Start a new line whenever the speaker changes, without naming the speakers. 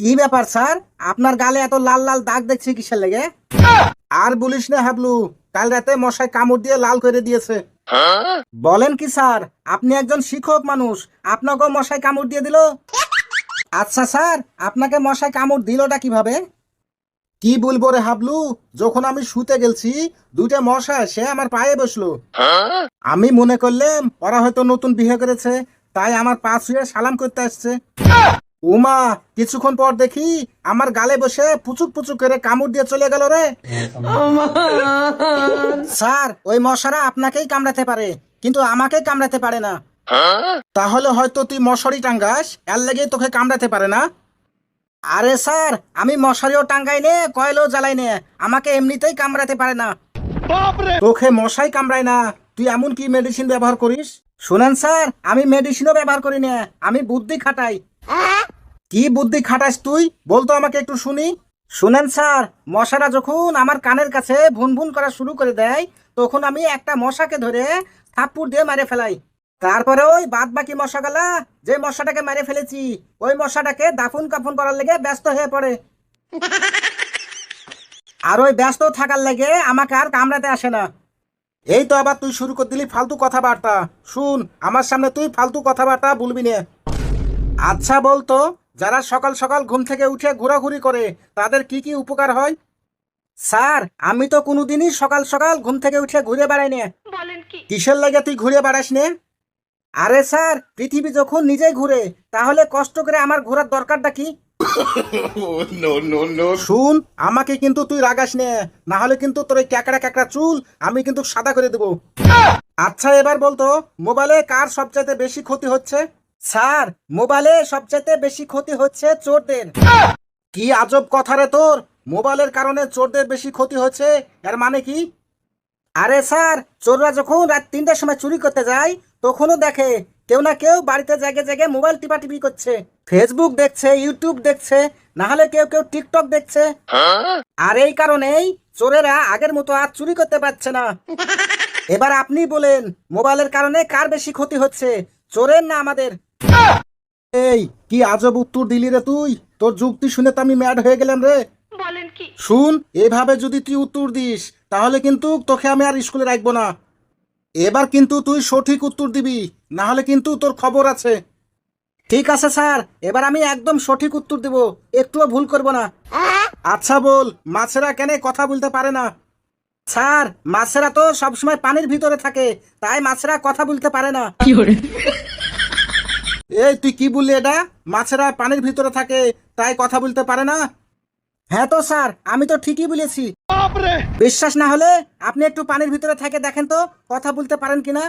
কি ব্যাপার স্যার, আপনার গালে এত লাল লাল দাগ দেখছি কিসের লেগে? আর বলিস না হাবলু, কাল রাতে মশায় কামড় দিয়ে লাল করে দিয়েছে। বলেন কি স্যার, আপনি একজন শিক্ষক মানুষ, আপনাকেও মশায় কামড় দিয়ে দিল? আচ্ছা স্যার, আপনাকে মশায় কামড় দিলটা কিভাবে? কি বলবো রে হাবলু, যখন আমি শুতে গেছি দুইটা মশা এসে আমার পায়ে বসলো। আমি মনে করলাম ওরা হয়তো নতুন বিয়ে করেছে, তাই আমার পা ছুঁয়ে সালাম করতে আসছে। উমা, কিছুক্ষণ পর দেখি আমার গালে বসে পুচুক পুচুক করে কামড় দিয়ে চলে গেল রে। স্যার, ওই মশারা আপনাকেই কামড়াতে পারে, কিন্তু আমাকে কামড়াতে পারে না। তাহলে হয়তো তুই মশারি টাঙ্গাস, এর লেগে তোকে কামড়াতে পারে না। আরে স্যার, আমি মশারিও টাঙ্গাই নে, কয়েলও জ্বালাই নে, আমাকে এমনিতেই কামড়াতে পারে না। তোকে মশাই কামড়ায় না, তুই এমন কি মেডিসিন ব্যবহার করিস? শুনেন স্যার, আমি মেডিসিনও ব্যবহার করি না, আমি বুদ্ধি খাটাই। কি বুদ্ধি খাটাস তুই, বলতো আমাকে একটু শুনি। শুনেন স্যার, মশারা যখন আমার কানের কাছে ভুন ভুন করা শুরু করে দেয়, তখন আমি একটা মশাকে ধরে থাপ্পড় দিয়ে মেরে ফেলাই। তারপরে ওই বাদ বাকি মশাগুলা, যে মশাটাকে মেরে ফেলেছি, ওই মশাটাকে দাফন কাফন করার লেগে ব্যস্ত হয়ে পড়ে। আর ওই ব্যস্ত থাকার লেগে আমাকে আর কামড়াতে আসে না। এই তো আবার তুই শুরু করে দিলি ফালতু কথাবার্তা। শুন, আমার সামনে তুই ফালতু কথাবার্তা বলবি না। আচ্ছা বলতো, যারা সকাল সকাল ঘুম থেকে উঠে ঘোরাঘুরি করে তাদের কি কি উপকার হয়? স্যার, আমি তো কোনোদিনই সকাল সকাল ঘুম থেকে উঠে ঘুরে বেড়াই না। কিসের লাগে তুই ঘুরে বেড়াস নে? আরে স্যার, পৃথিবী যখন নিজেই ঘুরে, তাহলে কষ্ট করে আমার ঘোরার দরকারটা কি? শুন, আমাকে কিন্তু তুই রাগাস নে, না হলে কিন্তু তোর এই ক্যাকড়া ক্যাকড়া চুল আমি কিন্তু সাদা করে দেবো। আচ্ছা এবার বলতো, মোবাইলে কার সবচাইতে বেশি ক্ষতি হচ্ছে? স্যার, মোবাইলে সবচাইতে বেশি ক্ষতি হচ্ছে চোরদের। কি আজব কথা রে তোর, মোবাইলের কারণে চোরদের বেশি ক্ষতি হচ্ছে, এর মানে কি? আরে স্যার, চোররা যখন রাত ৩টার সময় চুরি করতে যায়, তখনও দেখে কেউ না কেউ বাড়িতে জায়গায় জায়গায় মোবাইল টিপাটিপি করছে, ফেসবুক দেখছে, ইউটিউব দেখছে, না হলে কেউ কেউ টিকটক দেখছে। আর এই কারণেই চোরেরা আগের মতো আর চুরি করতে পারছে না। এবার আপনি বলেন, মোবাইলের কারণে কার বেশি ক্ষতি হচ্ছে, চোরের না আমাদের? এই কি আজব উত্তর দিলি রে তুই, তোর যুক্তি শুনে তো আমি ম্যাড হয়ে গেলাম রে। শুন, এভাবে যদি তুই উত্তর দিস, তাহলে কিন্তু তোকে আমি আর স্কুলে রাখবো না। এবার কিন্তু তুই সঠিক উত্তর দিবি, না হলে কিন্তু তোর খবর আছে। ঠিক আছে স্যার, এবার আমি একদম সঠিক উত্তর দেব, একটুও ভুল করব না। আচ্ছা বল, মাছেরা কেন কথা বলতে পারে না? স্যার, মাছেরা তো সবসময় পানির ভিতরে থাকে, তাই মাছেরা কথা বলতে পারে না। এই তুই কি বললি এটা? মাছেরা পানির ভিতরে থাকে তাই কথা বলতে পারে না? হ্যাঁ তো স্যার, আমি তো ঠিকই বলেছি। বিশ্বাস না হলে আপনি একটু পানির ভিতরে থেকে দেখেন তো কথা বলতে পারেন কিনা।